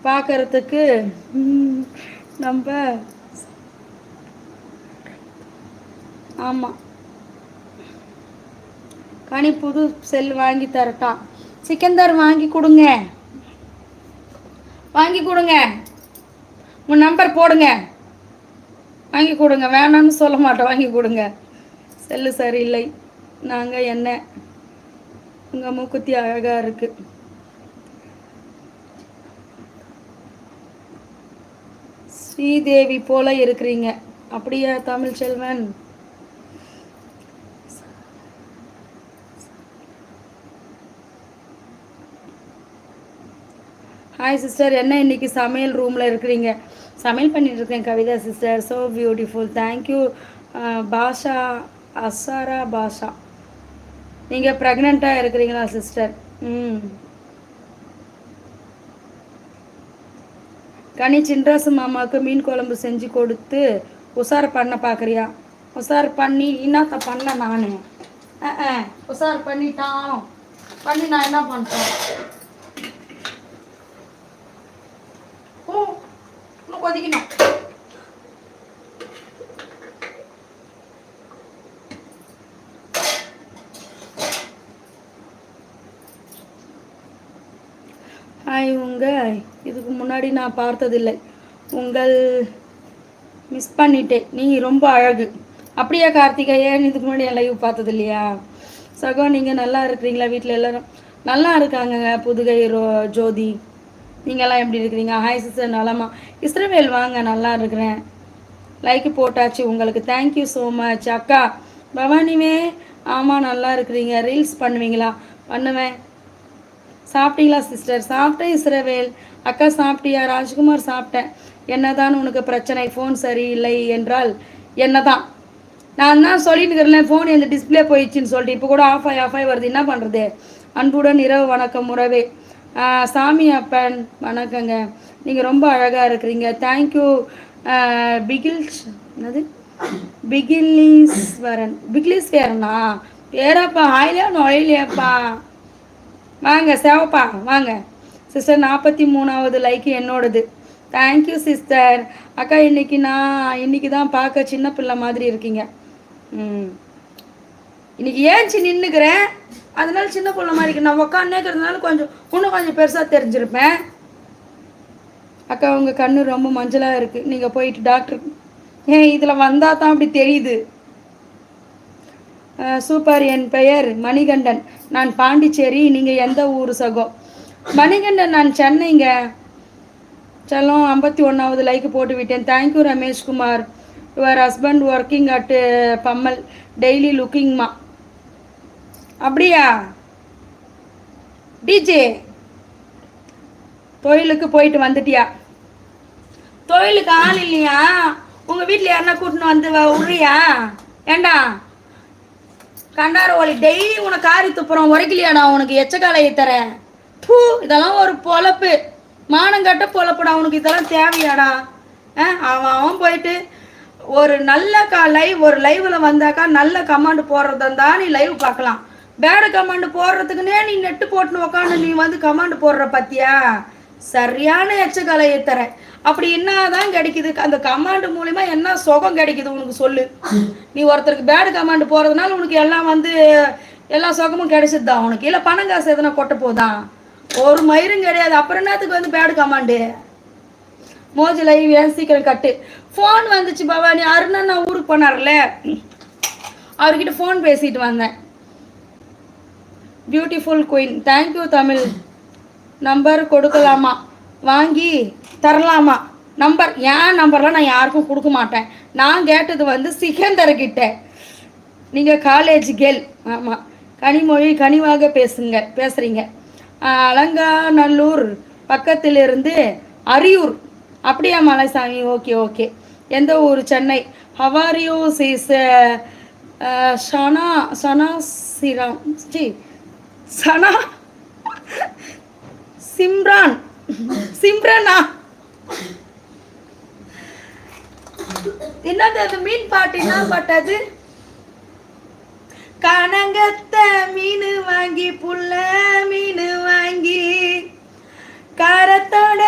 பார்க்கறதுக்கு நம்ம ஆமாம் கனி புது செல் வாங்கி தரட்டான். சிக்கந்தர் வாங்கி கொடுங்க, வாங்கி கொடுங்க, உங்கள் நம்பர் போடுங்க, வாங்கி கொடுங்க. வேணாம்னு சொல்ல மாட்டோம், வாங்கி கொடுங்க. செல்லு சரியில்லை. நாங்கள் என்ன உங்கள் மூக்குத்தி அழகாக இருக்குது. ஸ்ரீதேவி போல இருக்கிறீங்க. அப்படியா தமிழ் செல்வன்? ஹாய் சிஸ்டர், என்ன இன்னைக்கு சமையல் ரூமில் இருக்கிறீங்க? சமையல் பண்ணிட்டு இருக்கேன் Kavitha sister. So beautiful, thank you. Basha Azara Basha, நீங்கள் ப்ரெக்னெண்ட்டாக இருக்கிறீங்களா சிஸ்டர்? கனி சின்ராசு மாமாவுக்கு மீன் குழம்பு செஞ்சு கொடுத்து உசார் பண்ண பார்க்குறியா? உசார் பண்ணி என்னத்த பண்ண நான்? உசார் பண்ணிட்டான், பண்ணி நான் என்ன பண்ணுறேன்? கொதிக்கணும். ஹாய், இதுக்கு முன்னாடி நான் பார்த்ததில்லை, உங்கள் மிஸ் பண்ணிட்டேன். நீ ரொம்ப அழகு. அப்படியா கார்த்திகேயன்? இதுக்கு முன்னாடி என் லைவ் பார்த்தது இல்லையா? சகோ, நீங்கள் நல்லா இருக்கிறீங்களா? வீட்டில் எல்லோரும் நல்லா இருக்காங்க. புதுகை ஜோதி, நீங்கள்லாம் எப்படி இருக்கிறீங்க? ஹாய் சிஸ்டர், நலமா? இஸ்ரவேல் வாங்க, நல்லா இருக்கிறேன். லைக் போட்டாச்சு உங்களுக்கு, தேங்க்யூ ஸோ மச். அக்கா பவானிவே, ஆமாம் நல்லா இருக்கிறீங்க. ரீல்ஸ் பண்ணுவீங்களா? பண்ணுவேன். சாப்பிட்டீங்களா சிஸ்டர்? சாப்பிட்டேன் இஸ்ரவேல். அக்கா சாப்பிட்டியா? ராஜ்குமார் சாப்பிட்டேன். என்னதான் உனக்கு பிரச்சனை? ஃபோன் சரியில்லை என்றால் என்னதான்? நான் தான் சொல்லிட்டு இருக்கிறேன், ஃபோன் இந்த டிஸ்பிளே போயிடுச்சின்னு சொல்லிட்டு. இப்போ கூட ஆஃப் ஆகி வருது, என்ன பண்ணுறது? அன்புடன் இரவு வணக்கம் உறவே. சாமி அப்பன் வணக்கங்க. நீங்கள் ரொம்ப அழகாக இருக்கிறீங்க, தேங்க்யூ. பிகில்ஸ் என்னது? பிகிலீஸ்வரனா பேராப்பா? ஹாய்லையா நுழையிலையாப்பா? வாங்க சேவப்பா, வாங்க சிஸ்டர். 43வது லைக் என்னோடது, தேங்க்யூ சிஸ்டர். அக்கா இன்னைக்கு தான் பார்க்க சின்ன பிள்ளை மாதிரி இருக்கீங்க. இன்னைக்கு ஏன்ச்சு நின்றுக்கிறேன், அதனால சின்ன பிள்ளை மாதிரி இருக்கு. நான் உட்காந்துக்கிறதுனால இன்னும் கொஞ்சம் பெருசாக தெரிஞ்சிருப்பேன். அக்கா உங்கள் கண்ணு ரொம்ப மஞ்சளாக இருக்குது, நீங்கள் போயிட்டு டாக்டர் இதில் வந்தால் தான் அப்படி தெரியுது. சூப்பர். என் பெயர் மணிகண்டன், நான் பாண்டிச்சேரி. நீங்கள் எந்த ஊர் சகோ? மணிகண்டன், நான் சென்னைங்க. செல்லம் 51வது லைக் போட்டு விட்டேன், thank you. Rameshkumar, your husband working at Pammal, daily லுக்கிங்மா. அப்படியா டிஜே? தொழிலுக்கு போயிட்டு வந்துட்டியா? தொழிலுக்கு ஆள் இல்லையா? உங்கள் வீட்டில் யாருன்னா கூட்டின்னு வந்து விட்றியா? ஏண்டா கண்டார ஒலி, டெய்லி உனக்கு காரி துப்புறோம், உரைக்கலையாடா? உனக்கு எச்சக்காலையை தரேன். பூ, இதெல்லாம் ஒரு பொழப்பு, மானங்கட்ட பொழப்புடா. உனக்கு இதெல்லாம் தேவையாடா? அவன் போயிட்டு ஒரு நல்ல ஒரு லைவில் வந்தாக்கா நல்ல கமாண்டு போடுறதா நீ லைவ் பார்க்கலாம். பேட கமாண்டு போடுறதுக்குன்னே நீ நெட்டு போட்டுன்னு உக்காந்து நீ வந்து கமாண்டு போடுற பத்தியா? சரியான எச்சக்கலையை தர. அப்படி என்னதான் கிடைக்குது? அந்த கமாண்டு மூலிமா என்ன சுகம் கிடைக்குது உனக்கு சொல்லு. நீ ஒருத்தருக்கு பேடு கமாண்டு போகிறதுனால உனக்கு எல்லாம் எல்லா சுகமும் கிடைச்சதுதான் உனக்கு. இல்லை பணம் காசு எதனா கொட்ட போதான்? ஒரு மயிரும் கிடையாது. அப்புறம் என்னத்துக்கு வந்து பேடு கமாண்டு? மோஜி லைவ் ஏன் சீக்கிரம் கட்டு. ஃபோன் வந்துச்சு பவானி, அருணன் நான் ஊருக்கு போனார்ல, அவர்கிட்ட ஃபோன் பேசிட்டு வந்தேன். Beautiful queen, thank you. Tamil number கொடுக்கலாமா? வாங்கி தரலாமா? நம்பர் ஏன் நம்பர்லாம் நான் யாருக்கும் கொடுக்க மாட்டேன். நான் கேட்டது வந்து சிகந்தர்கிட்ட. நீங்கள் காலேஜ் கேர்ள். ஆமாம், கனிமொழி கனிவாக பேசுகிறீங்க. அலங்காநல்லூர் பக்கத்திலிருந்து அரியூர். அப்படியா மலைசாமி? Okay okay. எந்த ஊர்? சென்னை. ஹவாரியோ சீஸ் சனா சிராம் சனா சிம்ரனா என்னது அது? மீன் பாட்டு என்ன பாட்டது? கனங்கத்த மீன் வாங்கி புள்ள மீன் வாங்கி காரத்தோட